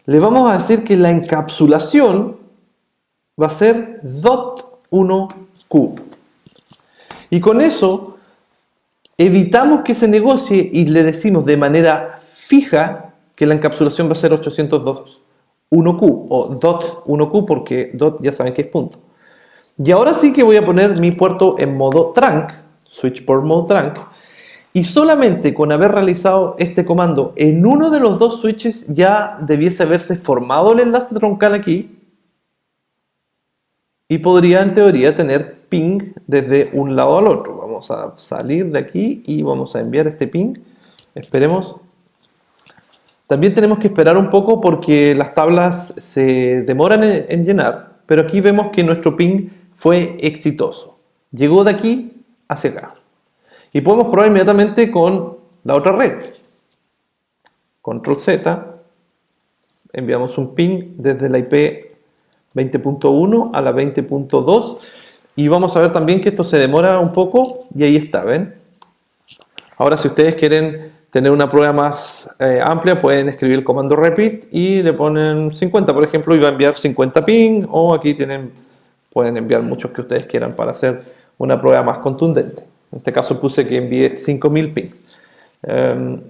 [SPEAKER 1] Le vamos a decir que la encapsulación va a ser .1q. Y con eso evitamos que se negocie y le decimos de manera fija que la encapsulación va a ser 802.1q o .1q porque dot ya saben que es punto. Y ahora sí que voy a poner mi puerto en modo trunc, switch port mode trunc, y solamente con haber realizado este comando en uno de los dos switches ya debiese haberse formado el enlace troncal aquí y podría en teoría tener ping desde un lado al otro. Vamos a salir de aquí y vamos a enviar este ping. Esperemos. También tenemos que esperar un poco porque las tablas se demoran en llenar, pero aquí vemos que nuestro ping fue exitoso. Llegó de aquí hacia acá. Y podemos probar inmediatamente con la otra red. Control Z. Enviamos un ping desde la IP 20.1 a la 20.2 y vamos a ver también que esto se demora un poco y ahí está, ¿ven? Ahora si ustedes quieren tener una prueba más amplia pueden escribir el comando repeat y le ponen 50 por ejemplo y va a enviar 50 ping, o aquí pueden enviar muchos que ustedes quieran para hacer una prueba más contundente. En este caso puse que envíe 5000 pings.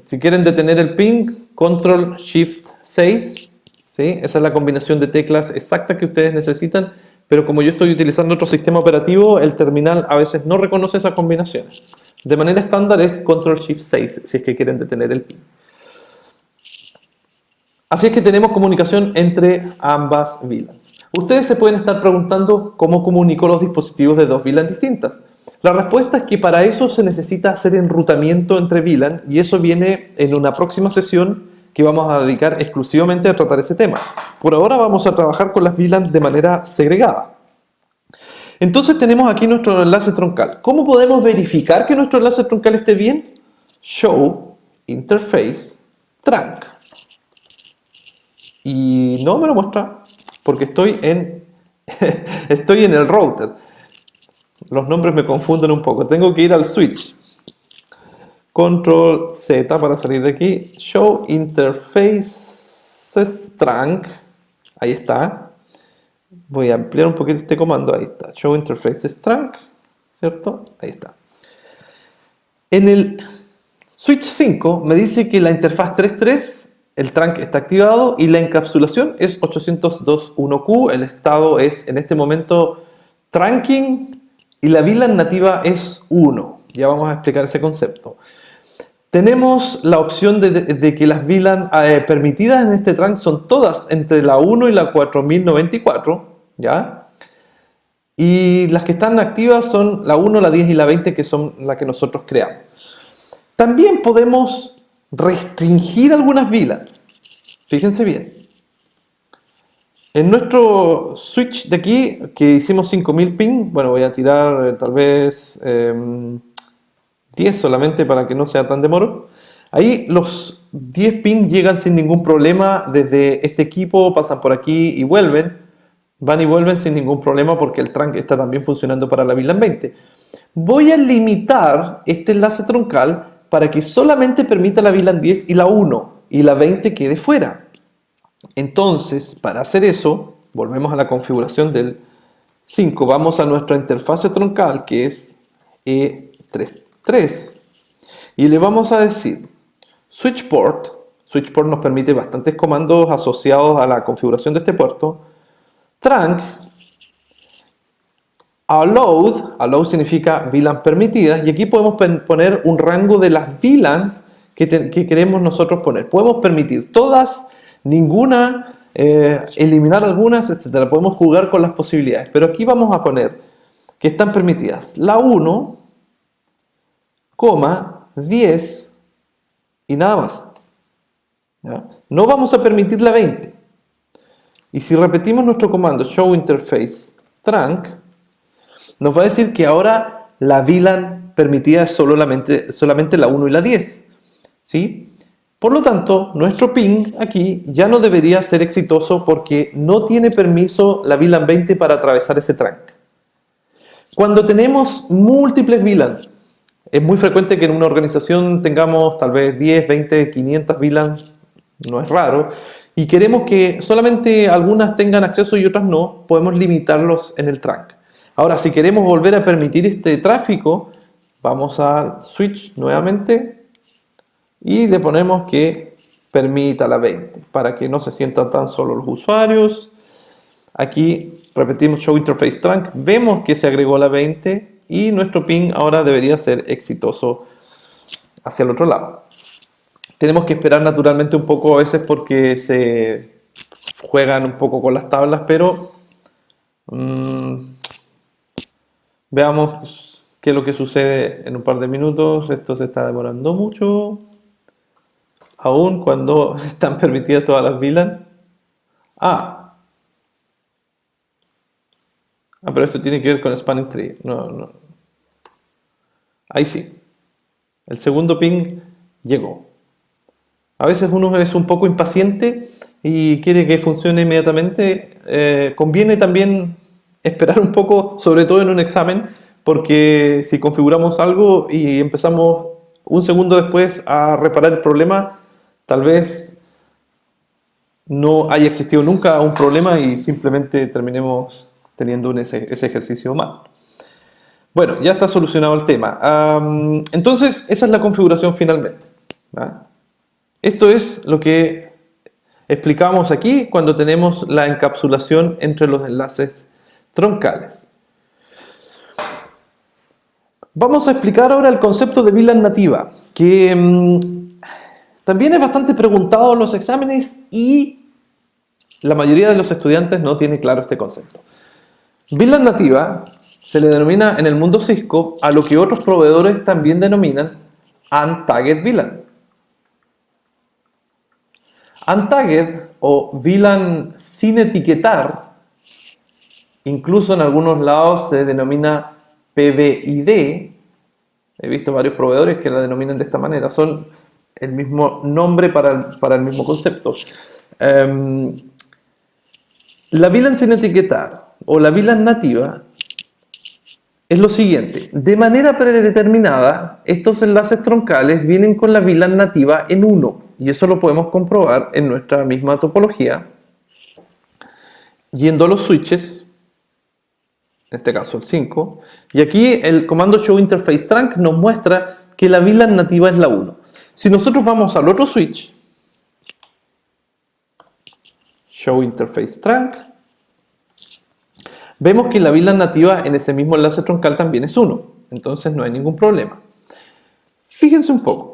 [SPEAKER 1] Si quieren detener el ping, control shift 6, ¿sí? Esa es la combinación de teclas exacta que ustedes necesitan, pero como yo estoy utilizando otro sistema operativo, el terminal a veces no reconoce esa combinación. De manera estándar es control shift 6 si es que quieren detener el ping. Así es que tenemos comunicación entre ambas VLANs. Ustedes se pueden estar preguntando cómo comunico los dispositivos de dos VLANs distintas. La respuesta es que para eso se necesita hacer enrutamiento entre VLAN y eso viene en una próxima sesión que vamos a dedicar exclusivamente a tratar ese tema. Por ahora vamos a trabajar con las VLAN de manera segregada. Entonces tenemos aquí nuestro enlace troncal. ¿Cómo podemos verificar que nuestro enlace troncal esté bien? Show interface trunc. Y no me lo muestra porque estoy en el router. Los nombres me confunden un poco. Tengo que ir al switch. Control Z para salir de aquí. Show interfaces trunc. Ahí está. Voy a ampliar un poquito este comando. Ahí está. Show interfaces trunc. ¿Cierto? Ahí está. En el switch 5 me dice que la interfaz 3.3, el trunc está activado y la encapsulación es 802.1q. El estado es en este momento trunking. Y la VLAN nativa es 1. Ya vamos a explicar ese concepto. Tenemos la opción de que las VLAN permitidas en este trunc son todas entre la 1 y la 4094. ¿Ya? Y las que están activas son la 1, la 10 y la 20, que son las que nosotros creamos. También podemos restringir algunas VLAN. Fíjense bien. En nuestro switch de aquí, que hicimos 5000 ping, bueno, voy a tirar tal vez 10 solamente para que no sea tan demoro. Ahí los 10 ping llegan sin ningún problema desde este equipo, pasan por aquí y vuelven. Van y vuelven sin ningún problema porque el trunk está también funcionando para la VLAN 20. Voy a limitar este enlace troncal para que solamente permita la VLAN 10 y la 1 y la 20 quede fuera. Entonces, para hacer eso, volvemos a la configuración del 5. Vamos a nuestra interfase troncal que es E33 y le vamos a decir switch port. Switch port nos permite bastantes comandos asociados a la configuración de este puerto. Trunk. Allow significa VLAN permitidas y aquí podemos poner un rango de las VLANs que queremos nosotros poner. Podemos permitir todas, ninguna, eliminar algunas, etc. Podemos jugar con las posibilidades, pero aquí vamos a poner que están permitidas la 1, 10 y nada más. ¿Ya? No vamos a permitir la 20. Y si repetimos nuestro comando show interface trunk, nos va a decir que ahora la VLAN permitida es solamente la 1 y la 10. ¿Sí? Por lo tanto, nuestro ping aquí ya no debería ser exitoso porque no tiene permiso la VLAN 20 para atravesar ese trunk. Cuando tenemos múltiples VLANs, es muy frecuente que en una organización tengamos tal vez 10, 20, 500 VLANs, no es raro, y queremos que solamente algunas tengan acceso y otras no, podemos limitarlos en el trunk. Ahora, si queremos volver a permitir este tráfico, vamos a switch nuevamente y le ponemos que permita la 20 para que no se sientan tan solo los usuarios. Aquí repetimos show interface trunk, vemos que se agregó la 20 y nuestro ping ahora debería ser exitoso hacia el otro lado. Tenemos que esperar naturalmente un poco a veces porque se juegan un poco con las tablas, pero veamos qué es lo que sucede en un par de minutos. Esto se está demorando mucho, aún cuando están permitidas todas las VLAN. Pero esto tiene que ver con Spanning Tree. No. Ahí sí. El segundo ping llegó. A veces uno es un poco impaciente y quiere que funcione inmediatamente. Conviene también esperar un poco, sobre todo en un examen, porque si configuramos algo y empezamos un segundo después a reparar el problema, tal vez no haya existido nunca un problema y simplemente terminemos teniendo ese ejercicio mal. Bueno, ya está solucionado el tema. Entonces, esa es la configuración finalmente. ¿Va? Esto es lo que explicamos aquí cuando tenemos la encapsulación entre los enlaces troncales. Vamos a explicar ahora el concepto de VLAN nativa, que también es bastante preguntado en los exámenes y la mayoría de los estudiantes no tiene claro este concepto. VLAN nativa se le denomina en el mundo Cisco a lo que otros proveedores también denominan Untagged VLAN. Untagged o VLAN sin etiquetar, incluso en algunos lados se denomina PBID. He visto varios proveedores que la denominan de esta manera. Son el mismo nombre para el mismo concepto. La VLAN sin etiquetar o la VLAN nativa es lo siguiente. De manera predeterminada, estos enlaces troncales vienen con la VLAN nativa en 1. Y eso lo podemos comprobar en nuestra misma topología. Yendo a los switches, en este caso el 5. Y aquí el comando show interface trunk nos muestra que la VLAN nativa es la 1. Si nosotros vamos al otro switch, show interface trunk, vemos que la VLAN nativa en ese mismo enlace troncal también es 1. Entonces no hay ningún problema. Fíjense un poco.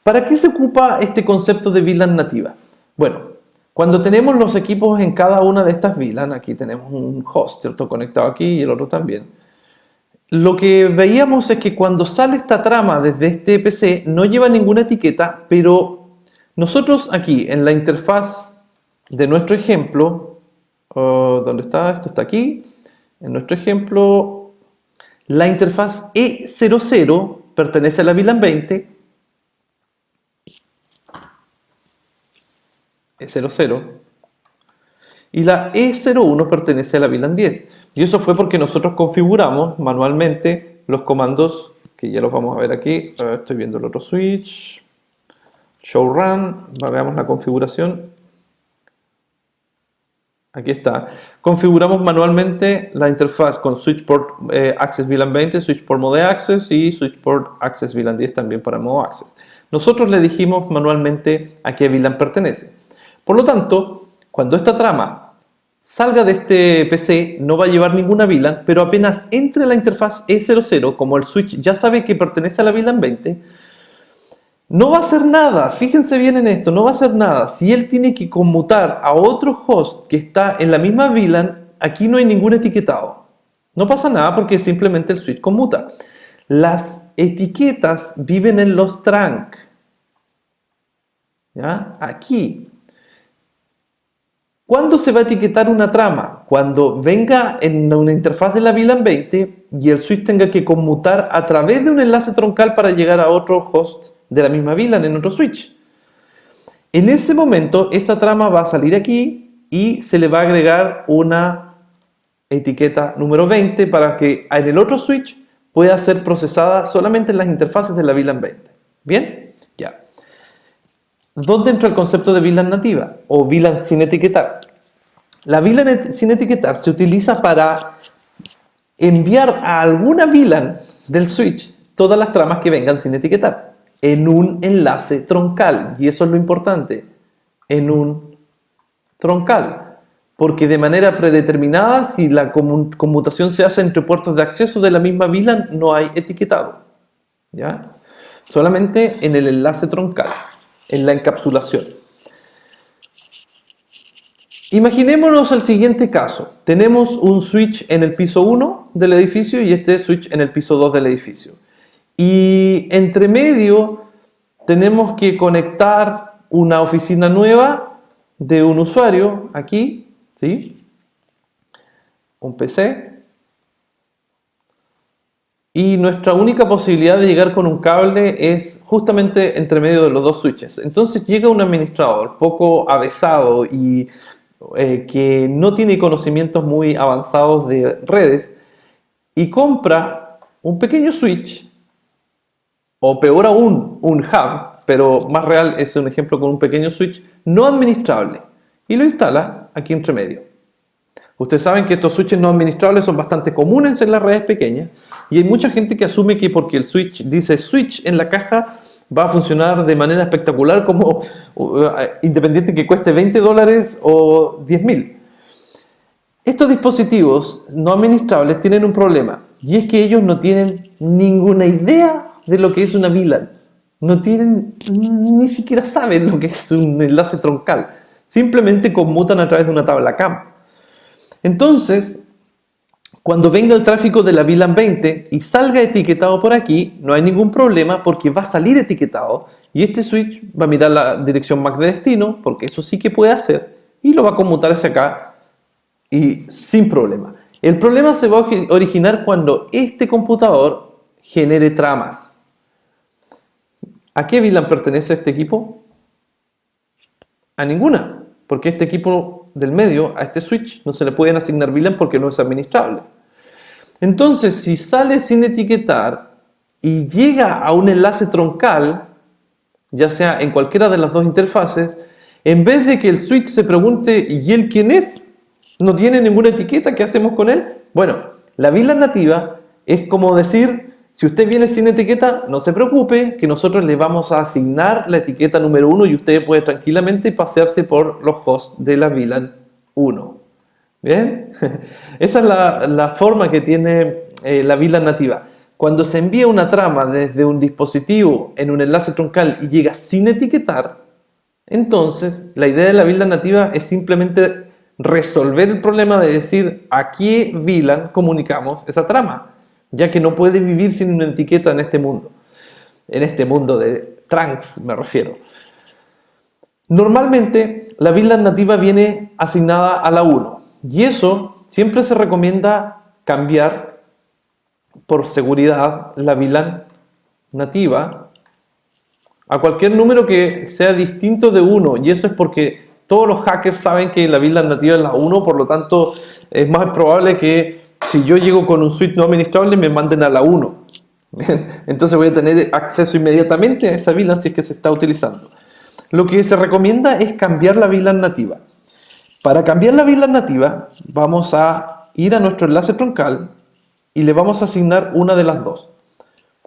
[SPEAKER 1] ¿Para qué se ocupa este concepto de VLAN nativa? Bueno, cuando tenemos los equipos en cada una de estas VLAN, aquí tenemos un host, ¿cierto? Conectado aquí y el otro también. lo que veíamos es que cuando sale esta trama desde este PC no lleva ninguna etiqueta, pero nosotros aquí en la interfaz de nuestro ejemplo, ¿dónde está? Esto está aquí. En nuestro ejemplo, la interfaz E00 pertenece a la VLAN 20. E00. Y la E01 pertenece a la VLAN 10. Y eso fue porque nosotros configuramos manualmente los comandos, que ya los vamos a ver aquí. Estoy viendo el otro switch. Show run. Veamos la configuración. Aquí está. Configuramos manualmente la interfaz con switch port access VLAN 20, switch port mode access y switch port access VLAN 10 también para modo access. Nosotros le dijimos manualmente a qué VLAN pertenece. Por lo tanto, cuando esta trama salga de este PC, no va a llevar ninguna VLAN, pero apenas entre la interfaz E00, como el switch ya sabe que pertenece a la VLAN 20, no va a hacer nada. Fíjense bien en esto, no va a hacer nada. Si él tiene que conmutar a otro host que está en la misma VLAN, aquí no hay ningún etiquetado. No pasa nada porque simplemente el switch conmuta. Las etiquetas viven en los trunk. ¿Ya? Aquí. ¿Cuándo se va a etiquetar una trama? Cuando venga en una interfaz de la VLAN 20 y el switch tenga que conmutar a través de un enlace troncal para llegar a otro host de la misma VLAN en otro switch. En ese momento, esa trama va a salir aquí y se le va a agregar una etiqueta número 20 para que en el otro switch pueda ser procesada solamente en las interfaces de la VLAN 20. ¿Bien? Ya. ¿Dónde entra el concepto de VLAN nativa o VLAN sin etiquetar? La VLAN sin etiquetar se utiliza para enviar a alguna VLAN del switch todas las tramas que vengan sin etiquetar en un enlace troncal, y eso es lo importante, en un troncal, porque de manera predeterminada, si la conmutación se hace entre puertos de acceso de la misma VLAN, no hay etiquetado, ¿ya? Solamente en el enlace troncal, en la encapsulación. Imaginémonos el siguiente caso. Tenemos un switch en el piso 1 del edificio y este switch en el piso 2 del edificio. Y entre medio tenemos que conectar una oficina nueva de un usuario aquí, ¿sí? Un PC. Y nuestra única posibilidad de llegar con un cable es justamente entre medio de los dos switches. Entonces llega un administrador poco avesado y que no tiene conocimientos muy avanzados de redes y compra un pequeño switch, o peor aún, un hub, pero más real es un ejemplo con un pequeño switch no administrable, y lo instala aquí entre medio. Ustedes saben que estos switches no administrables son bastante comunes en las redes pequeñas y hay mucha gente que asume que porque el switch dice switch en la caja va a funcionar de manera espectacular, como independiente que cueste $20 o 10.000. Estos dispositivos no administrables tienen un problema, y es que ellos no tienen ninguna idea de lo que es una VLAN. No tienen, ni siquiera saben lo que es un enlace troncal. Simplemente conmutan a través de una tabla CAM. Entonces, cuando venga el tráfico de la VLAN 20 y salga etiquetado por aquí, no hay ningún problema porque va a salir etiquetado y este switch va a mirar la dirección MAC de destino, porque eso sí que puede hacer, y lo va a conmutar hacia acá y sin problema. El problema se va a originar cuando este computador genere tramas. ¿A qué VLAN pertenece este equipo? A ninguna, porque este equipo del medio, a este switch, no se le pueden asignar VLAN porque no es administrable. Entonces, si sale sin etiquetar y llega a un enlace troncal, ya sea en cualquiera de las dos interfaces, en vez de que el switch se pregunte ¿y él quién es? No tiene ninguna etiqueta, ¿qué hacemos con él? Bueno, la VLAN nativa es como decir, si usted viene sin etiqueta, no se preocupe, que nosotros le vamos a asignar la etiqueta número 1 y usted puede tranquilamente pasearse por los hosts de la VLAN 1. ¿Bien? Esa es la forma que tiene la VLAN nativa. Cuando se envía una trama desde un dispositivo en un enlace troncal y llega sin etiquetar, entonces la idea de la VLAN nativa es simplemente resolver el problema de decir a qué VLAN comunicamos esa trama. ya que no puede vivir sin una etiqueta en este mundo de trunks me refiero. Normalmente la VLAN nativa viene asignada a la 1 y eso siempre se recomienda cambiar por seguridad la VLAN nativa a cualquier número que sea distinto de 1, y eso es porque todos los hackers saben que la VLAN nativa es la 1, por lo tanto es más probable que si yo llego con un switch no administrable me manden a la 1. Entonces voy a tener acceso inmediatamente a esa VLAN si es que se está utilizando. Lo que se recomienda es cambiar la VLAN nativa. Para cambiar la VLAN nativa vamos a ir a nuestro enlace troncal y le vamos a asignar una de las dos.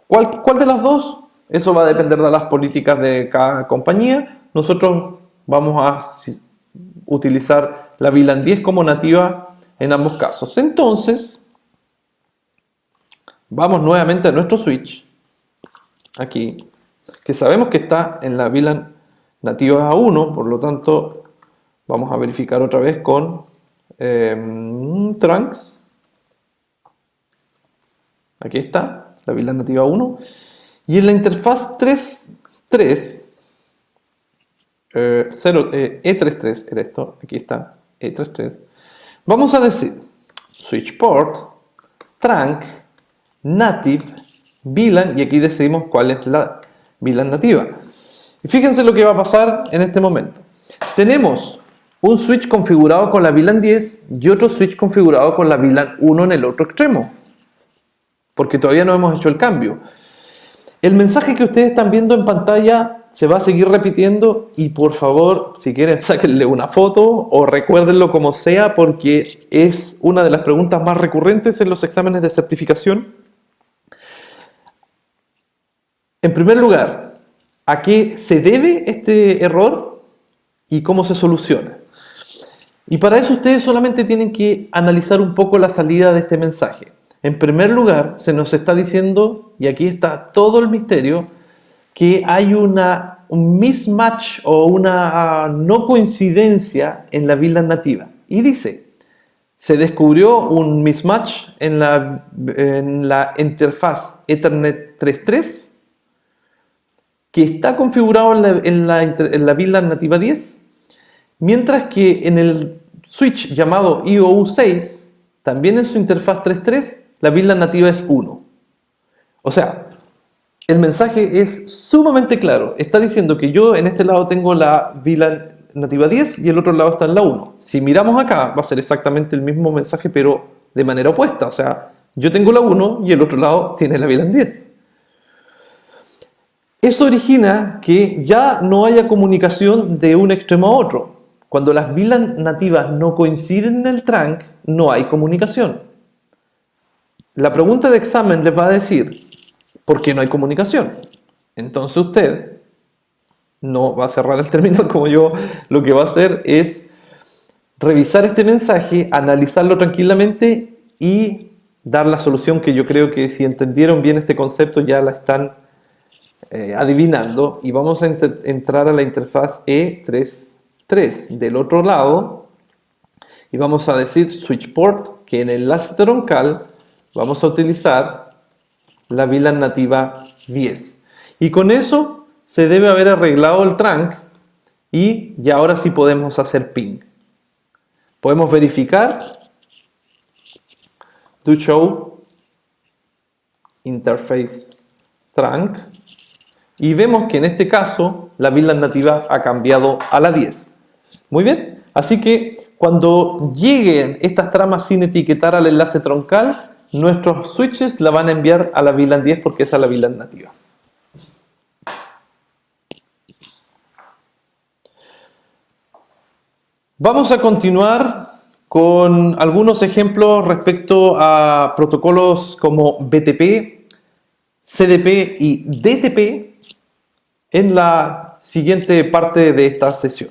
[SPEAKER 1] ¿Cuál de las dos? Eso va a depender de las políticas de cada compañía. Nosotros vamos a utilizar la VLAN 10 como nativa en ambos casos. Entonces, vamos nuevamente a nuestro switch, aquí, que sabemos que está en la VLAN nativa A1, por lo tanto, vamos a verificar otra vez con trunks. Aquí está, la VLAN nativa 1. Y en la interfaz 3.3, E33 era esto, aquí está, E33, vamos a decir switch port, trunk, native, VLAN, y aquí decidimos cuál es la VLAN nativa. Y fíjense lo que va a pasar en este momento. Tenemos un switch configurado con la VLAN 10 y otro switch configurado con la VLAN 1 en el otro extremo, porque todavía no hemos hecho el cambio. El mensaje que ustedes están viendo en pantalla se va a seguir repitiendo y por favor, si quieren, sáquenle una foto o recuérdenlo como sea, porque es una de las preguntas más recurrentes en los exámenes de certificación. En primer lugar, ¿a qué se debe este error y cómo se soluciona? Y para eso ustedes solamente tienen que analizar un poco la salida de este mensaje. En primer lugar, se nos está diciendo, y aquí está todo el misterio, que hay un mismatch o una no coincidencia en la VLAN nativa. Y dice, se descubrió un mismatch en la interfaz Ethernet 3.3 que está configurado en la VLAN nativa 10, mientras que en el switch llamado IOU6, también en su interfaz 3.3, la VLAN nativa es 1. O sea, el mensaje es sumamente claro. Está diciendo que yo en este lado tengo la VLAN nativa 10 y el otro lado está en la 1. Si miramos acá, va a ser exactamente el mismo mensaje, pero de manera opuesta. O sea, yo tengo la 1 y el otro lado tiene la VLAN 10. Eso origina que ya no haya comunicación de un extremo a otro. Cuando las VLAN nativas no coinciden en el trunk, no hay comunicación. La pregunta de examen les va a decir, ¿por qué no hay comunicación? Entonces usted no va a cerrar el terminal como yo, lo que va a hacer es revisar este mensaje, analizarlo tranquilamente y dar la solución que yo creo que si entendieron bien este concepto ya la están adivinando. Y vamos a entrar a la interfaz E33 del otro lado y vamos a decir switch port, que en el enlace troncal vamos a utilizar la VLAN nativa 10. Y con eso se debe haber arreglado el trunk y ya ahora sí podemos hacer ping. Podemos verificar do show interface trunk y vemos que en este caso la VLAN nativa ha cambiado a la 10. Muy bien, así que cuando lleguen estas tramas sin etiquetar al enlace troncal, nuestros switches la van a enviar a la VLAN 10 porque esa es la VLAN nativa. Vamos a continuar con algunos ejemplos respecto a protocolos como BTP, CDP y DTP en la siguiente parte de esta sesión.